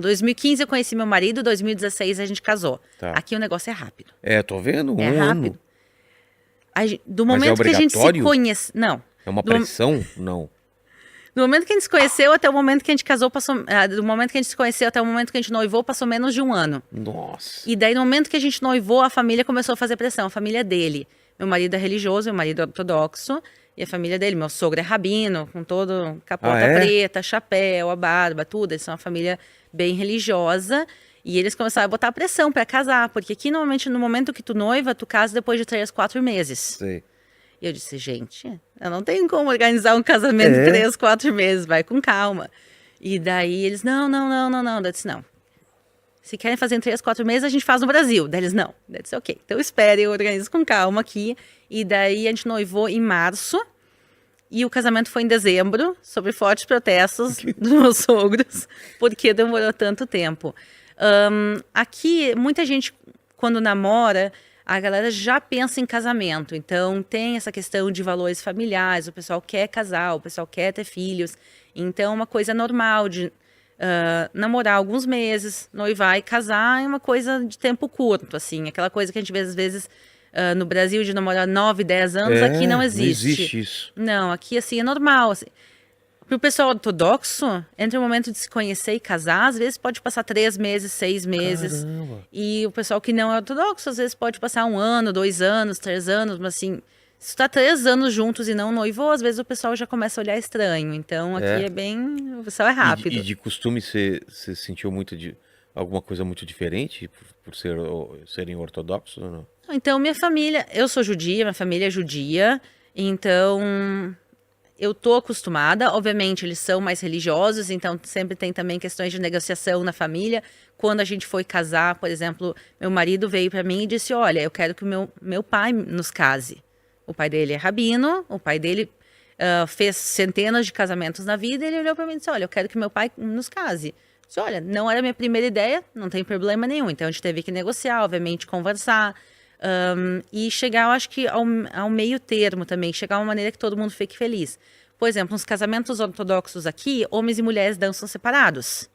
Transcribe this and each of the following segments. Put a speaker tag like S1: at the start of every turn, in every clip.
S1: 2015 eu conheci meu marido, 2016 a gente casou.
S2: Tá.
S1: Aqui o negócio é rápido.
S2: Tô vendo,
S1: É
S2: um ano.
S1: rápido. Do
S2: Mas é
S1: momento que a gente se
S2: obrigatório?
S1: conhece... Não.
S2: É uma pressão? Não.
S1: Do momento que a gente se conheceu até o momento que a gente casou, do momento que a gente se conheceu até o momento que a gente noivou, passou menos de um ano.
S2: Nossa.
S1: E daí, no momento que a gente noivou, a família começou a fazer pressão, a família dele. Meu marido é religioso, meu marido é ortodoxo, e a família dele, meu sogro é rabino, com todo capota preta, chapéu, a barba, tudo. Eles são uma família bem religiosa. E eles começaram a botar pressão para casar, porque aqui, normalmente, no momento que tu noiva, tu casa depois de 3, 4 meses.
S2: Sei.
S1: E eu disse, gente, eu não tenho como organizar um casamento em 3, 4 meses, vai com calma. E daí eles, não. Eu disse, não. Se querem fazer em 3, 4 meses, a gente faz no Brasil. Daí eles, não. Eu disse, ok, então espere, eu organizo com calma aqui. E daí a gente noivou em março. E o casamento foi em dezembro, sob fortes protestos dos meus sogros, porque demorou tanto tempo. Aqui, muita gente, quando namora, a galera já pensa em casamento. Então, tem essa questão de valores familiares, o pessoal quer casar, o pessoal quer ter filhos. Então, é uma coisa normal de namorar alguns meses, noivar e casar é uma coisa de tempo curto, assim. Aquela coisa que a gente vê, às vezes, no Brasil, de namorar 9, 10 anos, aqui não existe.
S2: Não existe isso.
S1: Não, aqui, assim, é normal. Assim. Para o pessoal ortodoxo, entre o momento de se conhecer e casar, às vezes pode passar 3 meses, 6 meses.
S2: Caramba.
S1: E o pessoal que não é ortodoxo, às vezes pode passar 1 ano, 2 anos, 3 anos, mas assim, se tu tá 3 anos juntos e não noivou, às vezes o pessoal já começa a olhar estranho. Então aqui é bem, o pessoal é rápido.
S2: E de costume você sentiu muito de alguma coisa muito diferente por serem ortodoxos ou não?
S1: Então minha família, eu sou judia, minha família é judia, então eu tô acostumada. Obviamente eles são mais religiosos, então sempre tem também questões de negociação na família. Quando a gente foi casar, por exemplo, meu marido veio para mim e disse, olha, eu quero que o meu pai nos case. O pai dele é rabino, o pai dele fez centenas de casamentos na vida, e ele olhou para mim e disse, olha, eu quero que meu pai nos case. Eu disse, olha, não era a minha primeira ideia, não tem problema nenhum. Então a gente teve que negociar, obviamente, conversar. E chegar, eu acho que ao meio termo também, chegar a uma maneira que todo mundo fique feliz. Por exemplo, nos casamentos ortodoxos aqui, homens e mulheres dançam separados.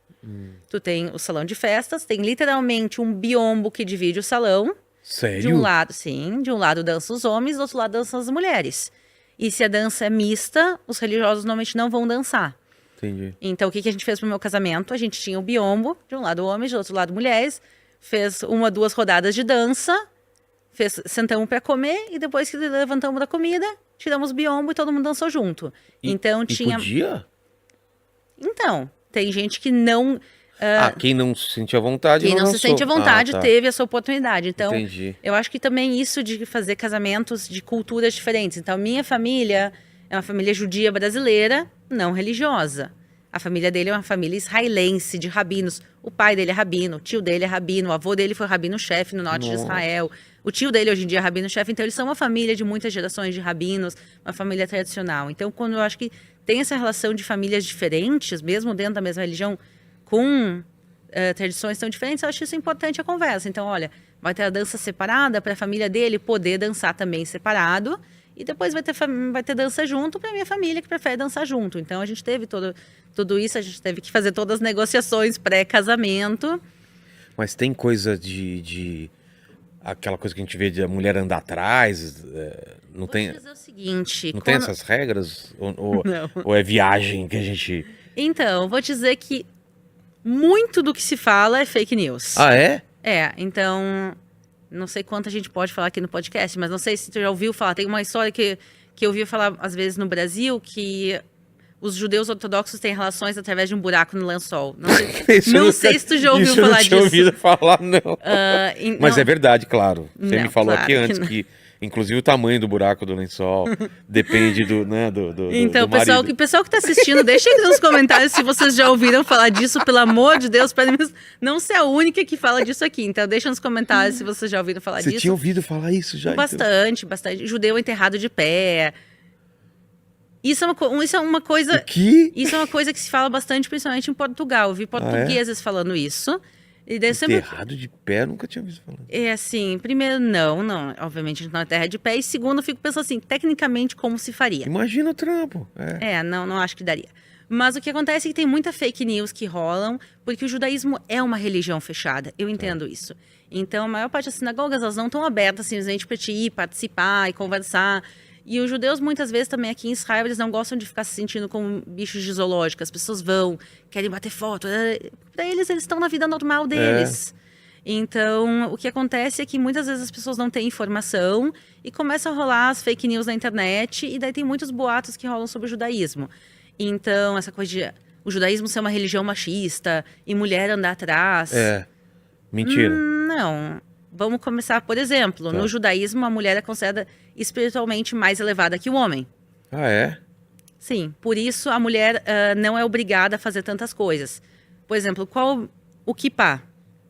S1: Tu tem o salão de festas, tem literalmente um biombo que divide o salão.
S2: Sério?
S1: De um lado, sim, de um lado dançam os homens, do outro lado dançam as mulheres. E se a dança é mista, os religiosos normalmente não vão dançar.
S2: Entendi.
S1: Então, o que a gente fez pro meu casamento? A gente tinha o biombo, de um lado homens, do outro lado mulheres, fez 1, 2 rodadas de dança, sentamos para comer e depois que levantamos da comida, tiramos o biombo e todo mundo dançou junto. Então tinha.
S2: Podia?
S1: Então, tem gente que não.
S2: Quem não se sentia à vontade.
S1: Quem não se sente à vontade
S2: tá.
S1: teve essa oportunidade. Então,
S2: Entendi.
S1: eu acho que também isso de fazer casamentos de culturas diferentes. Então, minha família é uma família judia brasileira, não religiosa. A família dele é uma família israelense, de rabinos. O pai dele é rabino, o tio dele é rabino, o avô dele foi rabino-chefe no norte de Israel. O tio dele hoje em dia é rabino-chefe. Então, eles são uma família de muitas gerações de rabinos, uma família tradicional. Então, quando eu acho que tem essa relação de famílias diferentes, mesmo dentro da mesma religião, com tradições tão diferentes, eu acho isso importante a conversa. Então, olha, vai ter a dança separada para a família dele poder dançar também separado, e depois vai ter dança junto para a minha família que prefere dançar junto. Então, a gente teve tudo isso, a gente teve que fazer todas as negociações pré-casamento.
S2: Mas tem coisa aquela coisa que a gente vê de a mulher andar atrás, não tem...
S1: Vou dizer o seguinte...
S2: Não tem essas regras?
S1: Não.
S2: Ou é viagem que a gente...
S1: Então, vou dizer que muito do que se fala é fake news.
S2: Ah, é?
S1: Então, não sei quanto a gente pode falar aqui no podcast, mas não sei se tu já ouviu falar. Tem uma história que eu ouvi falar, às vezes, no Brasil, que os judeus ortodoxos têm relações através de um buraco no lençol. Não sei se tu já ouviu falar disso.
S2: Eu não tinha ouvido falar, não. Mas
S1: não.
S2: É verdade, claro. Você me falou
S1: claro
S2: aqui antes que inclusive o tamanho do buraco do lençol depende do
S1: Então,
S2: do marido.
S1: o pessoal que está assistindo, deixa aqui nos comentários se vocês já ouviram falar disso, pelo amor de Deus, para não ser a única que fala disso aqui. Então, deixa nos comentários se vocês já ouviram falar disso.
S2: Você tinha ouvido falar isso já?
S1: Bastante. Judeu enterrado de pé. Isso é uma coisa.
S2: O quê?
S1: Isso é uma coisa que se fala bastante, principalmente em Portugal. Eu vi portugueses falando isso. E daí
S2: enterrado de pé, eu nunca tinha visto falar.
S1: É assim, primeiro, não, obviamente a gente não é terra de pé. E segundo, eu fico pensando assim, tecnicamente, como se faria?
S2: Imagina o trampo.
S1: Não acho que daria. Mas o que acontece é que tem muita fake news que rolam, porque o judaísmo é uma religião fechada. Eu entendo isso. Então, a maior parte das sinagogas, elas não estão abertas simplesmente para te ir, participar e conversar. E os judeus, muitas vezes, também aqui em Israel, eles não gostam de ficar se sentindo como bichos de zoológico. As pessoas vão, querem bater foto. Para eles estão na vida normal deles. Então, o que acontece é que muitas vezes as pessoas não têm informação e começam a rolar as fake news na internet, e daí tem muitos boatos que rolam sobre o judaísmo. Então, essa coisa de o judaísmo ser uma religião machista e mulher andar atrás.
S2: Mentira.
S1: Não. Vamos começar, por exemplo, no judaísmo a mulher é considerada espiritualmente mais elevada que o homem.
S2: Ah, é?
S1: Sim, por isso a mulher não é obrigada a fazer tantas coisas. Por exemplo, qual o kippá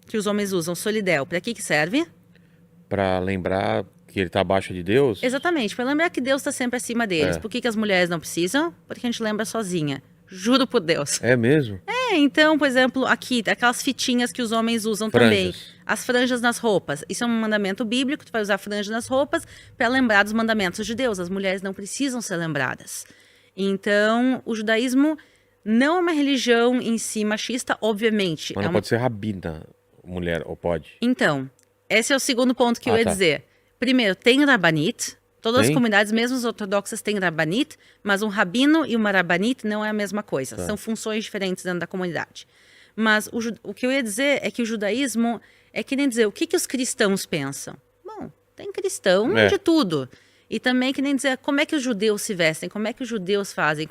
S1: que os homens usam, solidel, para que serve?
S2: Pra lembrar que ele tá abaixo de Deus?
S1: Exatamente, para lembrar que Deus está sempre acima deles. Por que as mulheres não precisam? Porque a gente lembra sozinha. Juro por Deus.
S2: É mesmo?
S1: Então, por exemplo, aqui, aquelas fitinhas que os homens usam também. As franjas nas roupas. Isso é um mandamento bíblico, tu vai usar franja nas roupas para lembrar dos mandamentos de Deus. As mulheres não precisam ser lembradas. Então, o judaísmo não é uma religião em si machista, obviamente.
S2: Mas não pode ser rabina, mulher, ou pode?
S1: Então, esse é o segundo ponto que eu ia dizer. Primeiro, tem rabanit. Todas as comunidades, mesmo as ortodoxas, têm rabanit, mas um rabino e uma rabanit não é a mesma coisa. São funções diferentes dentro da comunidade. Mas o que eu ia dizer é que o judaísmo é que nem dizer o que os cristãos pensam. Bom, tem cristão de tudo. E também que nem dizer como é que os judeus se vestem, como é que os judeus fazem.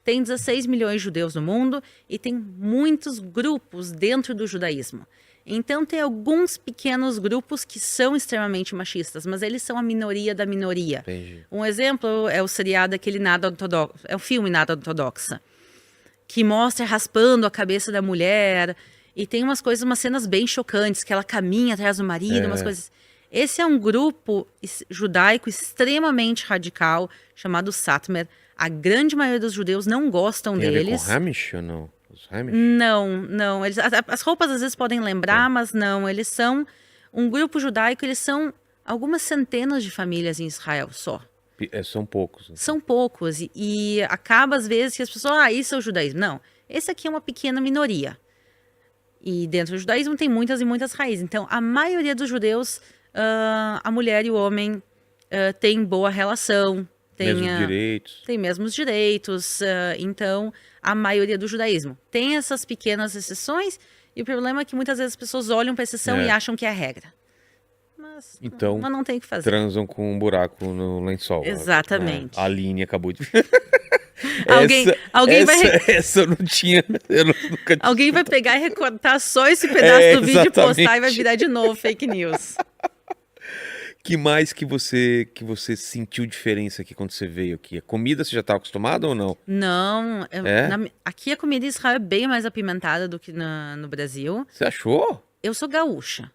S1: Tem 16 milhões de judeus no mundo e tem muitos grupos dentro do judaísmo. Então, tem alguns pequenos grupos que são extremamente machistas, mas eles são a minoria da minoria.
S2: Entendi.
S1: Um exemplo é o seriado, aquele Nada Ortodoxo, é o filme Nada Ortodoxa, que mostra raspando a cabeça da mulher, e tem umas coisas, umas cenas bem chocantes, que ela caminha atrás do marido, umas coisas. Esse é um grupo judaico extremamente radical, chamado Satmar. A grande maioria dos judeus não gostam
S2: deles.
S1: Tem a ver
S2: com Hamish ou não?
S1: Não. As roupas às vezes podem lembrar, mas não. Eles são um grupo judaico, eles são algumas centenas de famílias em Israel só.
S2: São poucos. Então.
S1: São poucos. E acaba às vezes que as pessoas, isso é o judaísmo. Não, esse aqui é uma pequena minoria. E dentro do judaísmo tem muitas e muitas raízes. Então, a maioria dos judeus, a mulher e o homem têm boa relação. Tem mesmos direitos. Então, a maioria do judaísmo tem essas pequenas exceções, e o problema é que muitas vezes as pessoas olham para a exceção e acham que é a regra. Mas não tem o que fazer.
S2: Transam com um buraco no lençol.
S1: Exatamente.
S2: A Aline acabou de... Essa eu não tinha...
S1: Alguém vai pegar e recortar só esse pedaço do vídeo e postar, e vai virar de novo fake news.
S2: Que mais que você sentiu diferença aqui quando você veio aqui? A comida você já estava acostumado ou não?
S1: Não. Aqui a comida em Israel é bem mais apimentada do que no Brasil.
S2: Você achou?
S1: Eu sou gaúcha.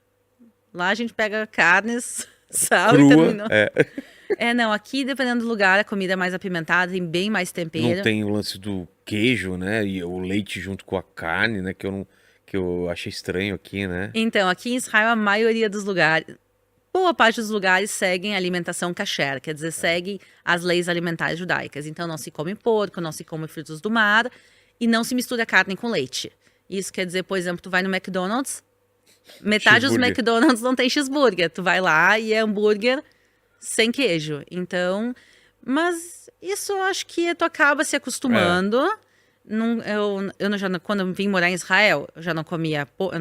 S1: Lá a gente pega carnes, sal
S2: crua,
S1: e terminou. Não, aqui dependendo do lugar a comida é mais apimentada, tem bem mais tempero.
S2: Não tem o lance do queijo, né? E o leite junto com a carne, né? Que eu achei estranho aqui, né?
S1: Então, aqui em Israel a maioria dos lugares... Boa parte dos lugares seguem a alimentação kasher, quer dizer, seguem as leis alimentares judaicas. Então, não se come porco, não se come frutos do mar e não se mistura carne com leite. Isso quer dizer, por exemplo, tu vai no McDonald's, metade dos McDonald's não tem cheeseburger. Tu vai lá e é hambúrguer sem queijo. Mas isso eu acho que tu acaba se acostumando. Quando eu vim morar em Israel, eu não comia porco, eu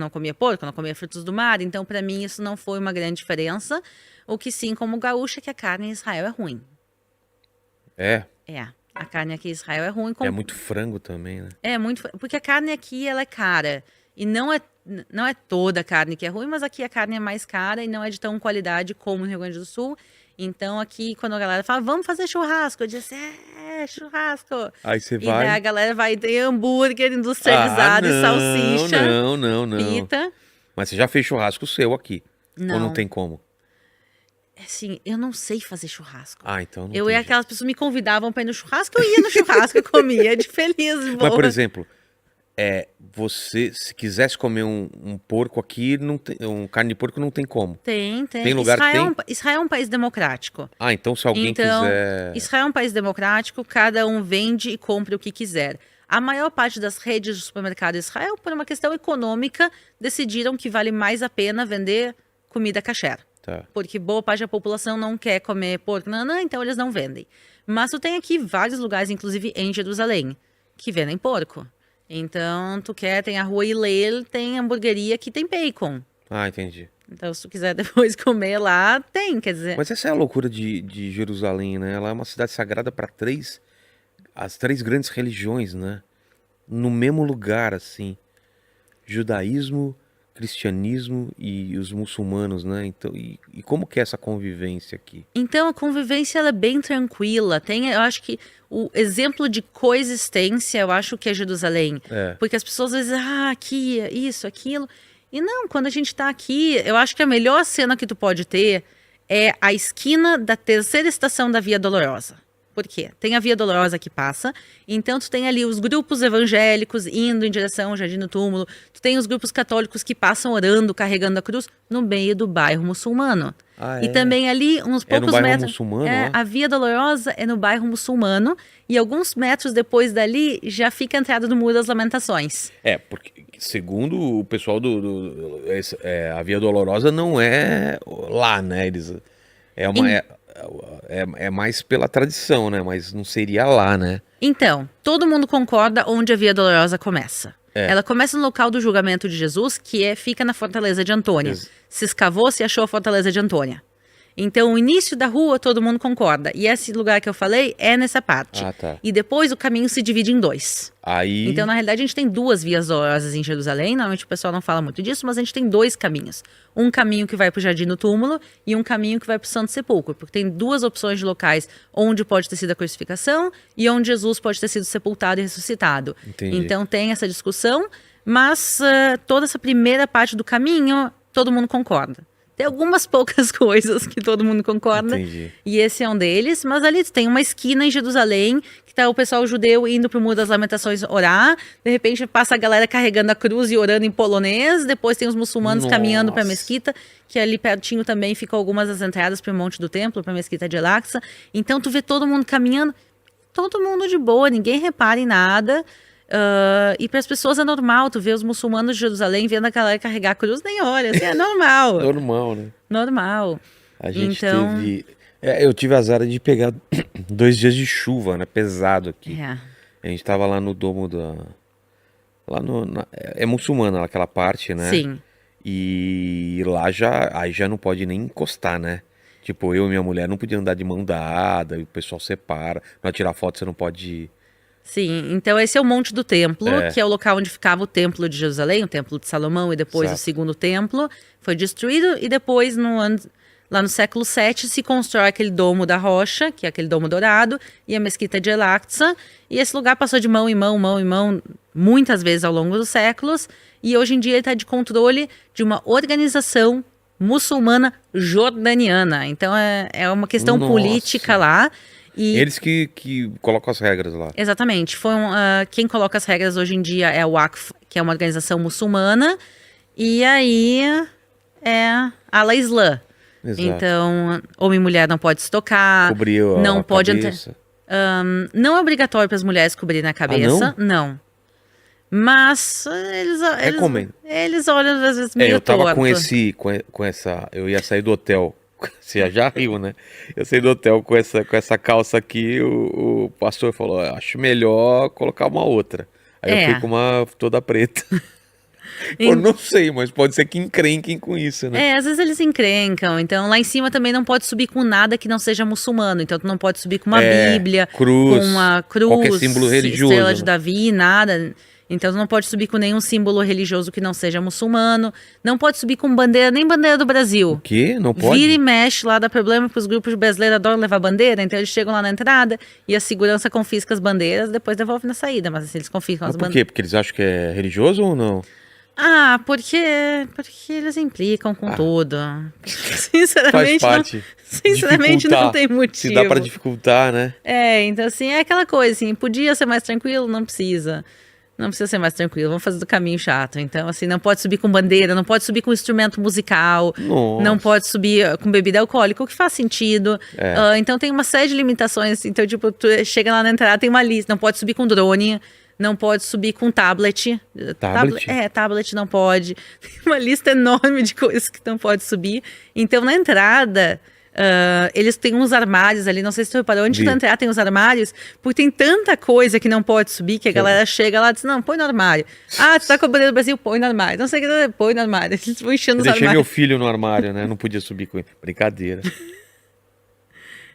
S1: não comia frutos do mar, então para mim isso não foi uma grande diferença. O que sim, como gaúcha, que a carne em Israel é ruim. A carne aqui em Israel é ruim.
S2: É muito frango também, né?
S1: Porque a carne aqui ela é cara. E não é toda a carne que é ruim, mas aqui a carne é mais cara e não é de tão qualidade como no Rio Grande do Sul. Então aqui, quando a galera fala, vamos fazer churrasco, eu disse, churrasco.
S2: Aí você vai.
S1: E daí a galera vai ter hambúrguer industrializado e salsicha.
S2: Não.
S1: Pita.
S2: Mas você já fez churrasco seu aqui?
S1: Não.
S2: Ou não tem como?
S1: Assim, eu não sei fazer churrasco.
S2: Então não
S1: eu ia, aquelas pessoas me convidavam para ir no churrasco, eu ia no churrasco e comia de feliz. Boa.
S2: Mas, por exemplo, você, se quisesse comer um porco aqui, não tem, carne de porco não tem como.
S1: Tem.
S2: Tem lugar
S1: Israel,
S2: que tem?
S1: Israel é um país democrático.
S2: Então se alguém quiser...
S1: Israel é um país democrático, cada um vende e compra o que quiser. A maior parte das redes de supermercado em Israel, por uma questão econômica, decidiram que vale mais a pena vender comida kasher.
S2: Tá.
S1: Porque boa parte da população não quer comer porco, então eles não vendem. Mas tu tem aqui vários lugares, inclusive em Jerusalém, que vendem porco. Então, tem a rua Hillel, tem hamburgueria que tem bacon.
S2: Ah, entendi.
S1: Então, se tu quiser depois comer lá, tem, quer dizer...
S2: Mas essa é a loucura de Jerusalém, né? Ela é uma cidade sagrada para as três grandes religiões, né? No mesmo lugar, assim. Judaísmo, cristianismo e os muçulmanos, né? Então, e como que é essa convivência aqui?
S1: Então, a convivência ela é bem tranquila. Eu acho que o exemplo de coexistência, eu acho que é Jerusalém. Porque as pessoas às vezes, aqui, isso, aquilo. E não, quando a gente tá aqui, eu acho que a melhor cena que tu pode ter é a esquina da terceira estação da Via Dolorosa. Por quê? Tem a Via Dolorosa que passa, então tu tem ali os grupos evangélicos indo em direção ao Jardim do Túmulo, tu tem os grupos católicos que passam orando, carregando a cruz, no meio do bairro muçulmano.
S2: Ah,
S1: E também ali, uns poucos
S2: no bairro
S1: metros...
S2: muçulmano, ó.
S1: A Via Dolorosa é no bairro muçulmano, e alguns metros depois dali, já fica a entrada do Muro das Lamentações.
S2: Porque segundo o pessoal a Via Dolorosa não é lá, né? É mais pela tradição, né? Mas não seria lá, né?
S1: Então, todo mundo concorda onde a Via Dolorosa começa. Ela começa no local do julgamento de Jesus, que fica na Fortaleza de Antônia. Se escavou, se achou a Fortaleza de Antônia. Então, o início da rua, todo mundo concorda. E esse lugar que eu falei é nessa parte.
S2: Ah, tá.
S1: E depois o caminho se divide em dois.
S2: Aí...
S1: Então, na realidade, a gente tem duas vias dolorosas em Jerusalém. Normalmente o pessoal não fala muito disso, mas a gente tem dois caminhos. Um caminho que vai para o Jardim do Túmulo e um caminho que vai para o Santo Sepulcro. Porque tem duas opções de locais onde pode ter sido a crucificação e onde Jesus pode ter sido sepultado e ressuscitado.
S2: Entendi.
S1: Então, tem essa discussão, mas toda essa primeira parte do caminho, todo mundo concorda. Tem algumas poucas coisas que todo mundo concorda.
S2: Entendi.
S1: E esse é um deles. Mas ali tem uma esquina em Jerusalém que tá o pessoal judeu indo pro Muro das Lamentações orar. De repente passa a galera carregando a cruz e orando em polonês. Depois tem os muçulmanos caminhando para a mesquita, que ali pertinho também ficam algumas das entradas para o Monte do Templo, para a mesquita de El-Aqsa. Então tu vê todo mundo caminhando, todo mundo de boa, ninguém repara em nada. E para as pessoas é normal, tu vê os muçulmanos de Jerusalém vendo a galera carregar a cruz, nem olha, assim, é normal.
S2: Normal, né?
S1: Normal.
S2: A gente
S1: então...
S2: teve... eu tive azar de pegar 2 dias de chuva, né? Pesado aqui. A gente tava lá no domo da... É muçulmana aquela parte, né?
S1: Sim.
S2: E lá aí já não pode nem encostar, né? Tipo, eu e minha mulher não podia andar de mão dada, e o pessoal separa. Pra tirar foto você não pode...
S1: Sim, então esse é o Monte do Templo, que é o local onde ficava o Templo de Jerusalém, o Templo de Salomão e depois o segundo templo. Foi destruído e depois, lá no século VII, se constrói aquele domo da rocha, que é aquele domo dourado, e a mesquita de El-Aqsa. E esse lugar passou de mão em mão, muitas vezes ao longo dos séculos. E hoje em dia ele está de controle de uma organização muçulmana jordaniana. Então é uma questão política lá. E
S2: eles que colocam as regras lá.
S1: Exatamente. Quem coloca as regras hoje em dia é o Waqf, que é uma organização muçulmana, e aí é Ala Islã.
S2: Exato.
S1: Então, homem e mulher não pode se tocar,
S2: Cobrir
S1: não
S2: a
S1: pode
S2: cabeça.
S1: Não é obrigatório para as mulheres cobrirem a cabeça, não. Mas eles olham às vezes meio
S2: eu tava
S1: torto.
S2: com essa, eu ia sair do hotel. Você já riu, né? Eu saí do hotel com essa calça aqui, o pastor falou, acho melhor colocar uma outra. Aí eu fui com uma toda preta. Pô, não sei, mas pode ser que encrenquem com isso, né?
S1: Às vezes eles encrencam. Então, lá em cima também não pode subir com nada que não seja muçulmano. Então, tu não pode subir com uma Bíblia,
S2: cruz,
S1: com uma cruz,
S2: qualquer símbolo religioso,
S1: estrela de Davi, nada. Então, tu não pode subir com nenhum símbolo religioso que não seja muçulmano. Não pode subir com bandeira, nem bandeira do Brasil.
S2: O quê? Não pode?
S1: Vira e mexe lá, dá problema, porque os grupos brasileiros adoram levar bandeira. Então, eles chegam lá na entrada e a segurança confisca as bandeiras, depois devolve na saída. Mas assim, eles confiscam as bandeiras.
S2: Por quê? Porque eles acham que é religioso ou não?
S1: Porque eles implicam com tudo. Sinceramente,
S2: faz parte.
S1: Sinceramente não tem motivo.
S2: Se dá pra dificultar, né?
S1: Então assim, é aquela coisa assim, podia ser mais tranquilo, não precisa. Não precisa ser mais tranquilo, vamos fazer do caminho chato. Então, assim, não pode subir com bandeira, não pode subir com instrumento musical, não pode subir com bebida alcoólica, o que faz sentido. Então, tem uma série de limitações. Então, tipo, tu chega lá na entrada, tem uma lista, não pode subir com drone. não pode subir com tablet.
S2: Tablet?
S1: Tablet não pode. Tem uma lista enorme de coisas que não pode subir. Então, na entrada, eles têm uns armários ali, não sei se você reparou, antes de entrar tem os armários, porque tem tanta coisa que não pode subir, que a galera chega lá e diz, não, põe no armário. Ah, tu tá com a bandeira do Brasil, põe no armário. Não sei o que, põe no armário. Eles vão enchendo os
S2: Eu deixei
S1: armários.
S2: meu filho no armário, né? Não podia subir com ele. Brincadeira.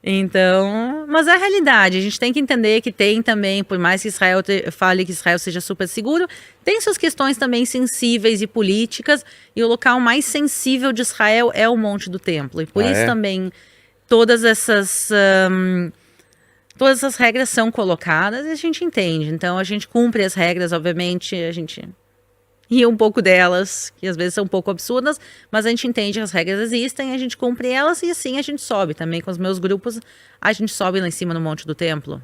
S1: Então, mas é a realidade, a gente tem que entender que tem também, por mais que Israel fale que Israel seja super seguro, tem suas questões também sensíveis e políticas, e o local mais sensível de Israel é o Monte do Templo, e por isso também todas essas regras são colocadas e a gente entende, então a gente cumpre as regras, obviamente, a gente ri um pouco delas, que às vezes são um pouco absurdas, mas a gente entende que as regras existem, a gente cumpre elas e assim a gente sobe também com os meus grupos, a gente sobe lá em cima no Monte do Templo.